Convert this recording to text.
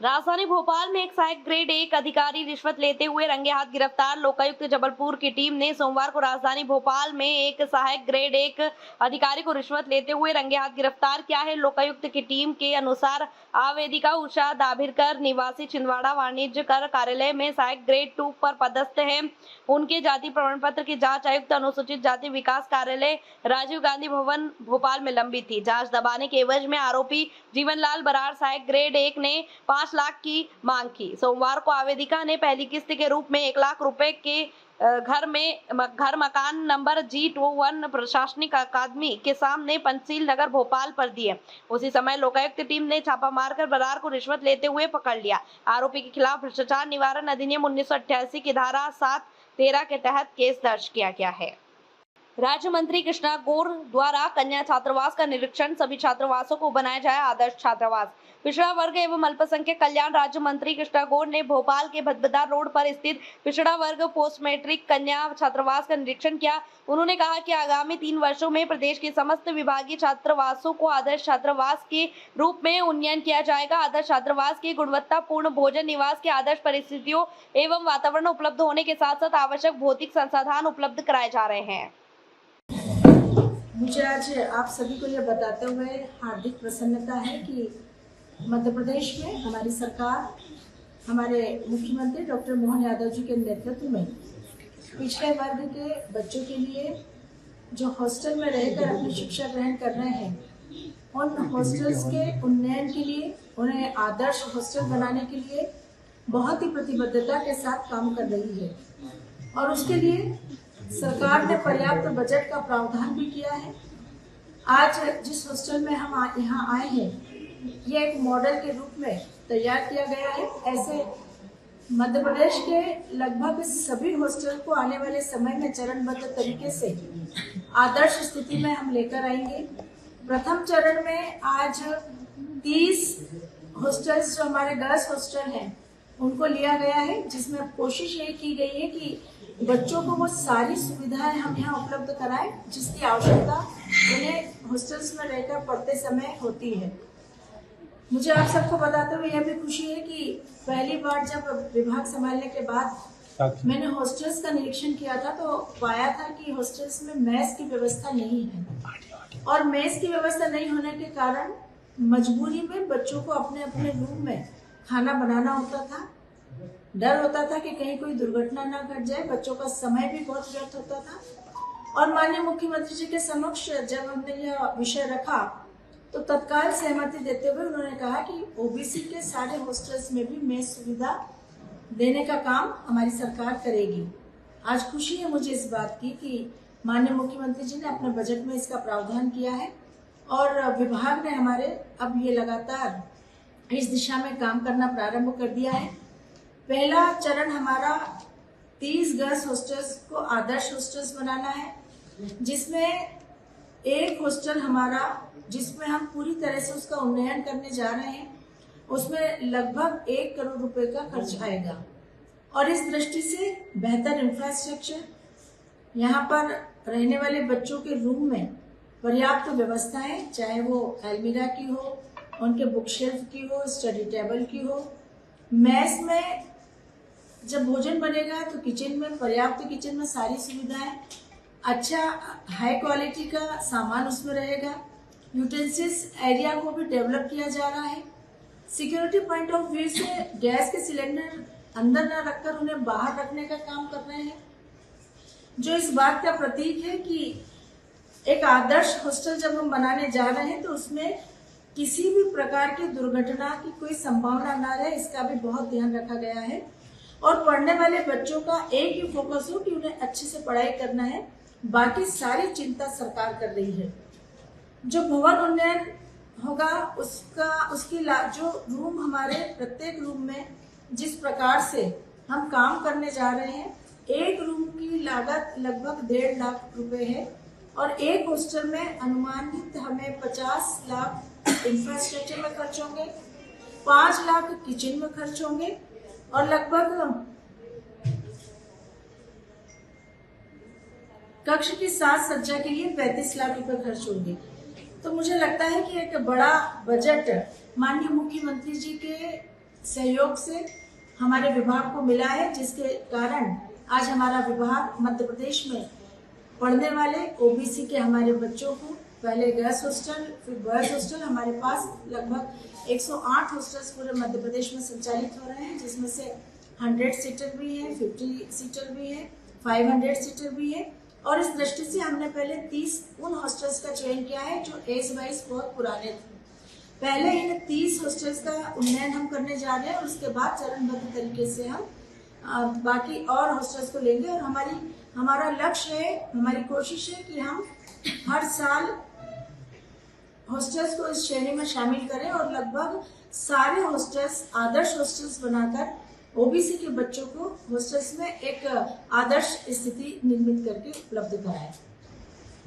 राजधानी भोपाल में एक सहायक ग्रेड 1 अधिकारी रिश्वत लेते हुए रंगे हाथ गिरफ्तार। लोकायुक्त जबलपुर की टीम ने सोमवार को राजधानी भोपाल में एक सहायक ग्रेड 1 अधिकारी को रिश्वत लेते हुए रंगे हाथ गिरफ्तार किया है। लोकायुक्त की टीम के अनुसार आवेदिका उषा दाभिरकर निवासी छिंदवाड़ा वाणिज्य कर कार्यालय में सहायक ग्रेड 2 पर पदस्थ है। उनके जाति प्रमाण पत्र की जांच आयुक्त अनुसूचित जाति विकास कार्यालय राजीव गांधी भवन भोपाल में लंबित थी। जांच दबाने के एवज में आरोपी जीवनलाल बराड़ सहायक ग्रेड 1 ने 5 लाख की मांग की। सोमवार को आवेदिका ने पहली किस्त के रूप में 1 लाख रुपए के घर मकान नंबर G21 प्रशासनिक अकादमी के सामने पंचशील नगर भोपाल पर दिए। उसी समय लोकायुक्त टीम ने छापा मारकर बराड़ को रिश्वत लेते हुए पकड़ लिया। आरोपी के खिलाफ भ्रष्टाचार निवारण अधिनियम 1988 की धारा 7(13) के तहत केस दर्ज किया गया है। राज्य मंत्री कृष्णा गौर द्वारा कन्या छात्रावास का निरीक्षण। सभी छात्रावासों को बनाया जाए आदर्श छात्रावास। पिछड़ा वर्ग एवं अल्पसंख्यक कल्याण राज्य मंत्री कृष्णा गौर ने भोपाल के भदभदा रोड पर स्थित पिछड़ा वर्ग पोस्ट मैट्रिक कन्या छात्रावास का निरीक्षण किया। उन्होंने कहा कि आगामी 3 वर्षों में प्रदेश के समस्त विभागीय छात्रावासों को आदर्श छात्रावास के रूप में उन्नयन किया जाएगा। आदर्श छात्रावास की गुणवत्तापूर्ण भोजन, निवास की आदर्श परिस्थितियों एवं वातावरण उपलब्ध होने के साथ साथ आवश्यक भौतिक संसाधन उपलब्ध कराए जा रहे हैं। मुझे आज आप सभी को यह बताते हुए हार्दिक प्रसन्नता है कि मध्य प्रदेश में हमारी सरकार, हमारे मुख्यमंत्री डॉक्टर मोहन यादव जी के नेतृत्व में पिछड़े वर्ग के बच्चों के लिए जो हॉस्टल में रहकर अपनी शिक्षा ग्रहण कर रहे हैं, उन हॉस्टल्स के उन्नयन के लिए, उन्हें आदर्श हॉस्टल बनाने के लिए बहुत ही प्रतिबद्धता के साथ काम कर रही है। और उसके लिए सरकार ने पर्याप्त बजट का प्रावधान भी किया है। आज जिस हॉस्टल में हम यहाँ आए हैं, ये एक मॉडल के रूप में तैयार किया गया है। ऐसे मध्य प्रदेश के लगभग सभी हॉस्टल को आने वाले समय में चरणबद्ध तरीके से आदर्श स्थिति में हम लेकर आएंगे। प्रथम चरण में आज 30 हॉस्टल्स जो हमारे गर्ल्स हॉस्टल हैं उनको लिया गया है, जिसमें कोशिश ये की गई है कि बच्चों को वो सारी सुविधाएं हम यहाँ उपलब्ध कराएं जिसकी आवश्यकता उन्हें हॉस्टल्स में रहकर पढ़ते समय होती है। मुझे आप सबको बताते हुए यह भी खुशी है कि पहली बार जब विभाग संभालने के बाद मैंने हॉस्टल्स का निरीक्षण किया था तो पाया था कि हॉस्टल्स में मेस की व्यवस्था नहीं है, और मेस की व्यवस्था नहीं होने के कारण मजबूरी में बच्चों को अपने अपने रूम में खाना बनाना होता था। डर होता था कि कहीं कोई दुर्घटना ना घट जाए, बच्चों का समय भी बहुत व्यर्थ होता था। और माननीय मुख्यमंत्री जी के समक्ष जब हमने यह विषय रखा तो तत्काल सहमति देते हुए उन्होंने कहा कि ओबीसी के सारे हॉस्टल्स में भी मेस सुविधा देने का काम हमारी सरकार करेगी। आज खुशी है मुझे इस बात की कि माननीय मुख्यमंत्री जी ने अपने बजट में इसका प्रावधान किया है और विभाग ने हमारे अब ये लगातार इस दिशा में काम करना प्रारंभ कर दिया है। पहला चरण हमारा 30 गर्ल्स हॉस्टल्स को आदर्श हॉस्टल्स बनाना है, जिसमें एक हॉस्टल हमारा जिसमें हम पूरी तरह से उसका उन्नयन करने जा रहे हैं, उसमें लगभग 1 करोड़ रुपए का खर्च आएगा। और इस दृष्टि से बेहतर इंफ्रास्ट्रक्चर, यहाँ पर रहने वाले बच्चों के रूम में पर्याप्त व्यवस्थाएं, चाहे वो अलमीरा की हो, उनके बुक शेल्फ की हो, स्टडी टेबल की हो। मेस में जब भोजन बनेगा तो किचन में पर्याप्त, किचन में सारी सुविधाएं, अच्छा हाई क्वालिटी का सामान उसमें रहेगा। यूटेंसिल्स एरिया को भी डेवलप किया जा रहा है। सिक्योरिटी पॉइंट ऑफ व्यू से गैस के सिलेंडर अंदर न रखकर उन्हें बाहर रखने का काम कर रहे हैं, जो इस बात का प्रतीक है कि एक आदर्श हॉस्टल जब हम बनाने जा रहे हैं तो उसमें किसी भी प्रकार की दुर्घटना की कोई संभावना ना रहे, इसका भी बहुत ध्यान रखा गया है। और पढ़ने वाले बच्चों का एक ही फोकस हो कि उन्हें अच्छे से पढ़ाई करना है, बाकी सारी चिंता सरकार कर रही है। जो भवन उन्नयन होगा उसकी जो रूम, हमारे प्रत्येक रूम में जिस प्रकार से हम काम करने जा रहे हैं, एक रूम की लागत लगभग 1.5 लाख रुपए है और एक हॉस्टल में अनुमानित हमें 50 लाख इंफ्रास्ट्रक्चर में खर्च होंगे, 5 लाख किचन में खर्च होंगे और लगभग कक्ष की साज सज्जा के लिए 35 लाख रुपए खर्च होंगे। तो मुझे लगता है कि एक बड़ा बजट माननीय मुख्यमंत्री जी के सहयोग से हमारे विभाग को मिला है, जिसके कारण आज हमारा विभाग मध्य प्रदेश में पढ़ने वाले ओबीसी के हमारे बच्चों को पहले गर्ल्स हॉस्टल फिर बॉयज हॉस्टल, हमारे पास लगभग 108 हॉस्टल्स पूरे मध्य प्रदेश में संचालित हो रहे हैं, जिसमें से 100 सीटर भी है, 50 सीटर भी है, 500 सीटर भी है। और इस दृष्टि से हमने पहले 30 उन हॉस्टल्स का चयन किया है जो एज वाइज बहुत पुराने थे। पहले इन 30 हॉस्टल्स का उन्नयन हम करने जा रहे हैं और उसके बाद चरणबद्ध तरीके से हम बाकी और हॉस्टल्स को लेंगे। और हमारा लक्ष्य है, हमारी कोशिश है कि हम हर साल हॉस्टल्स को इस श्रेणी में शामिल करें और लगभग सारे हॉस्टल्स आदर्श हॉस्टल्स बनाकर ओबीसी के बच्चों को हॉस्टल्स में एक आदर्श स्थिति निर्मित करके उपलब्ध कराएं।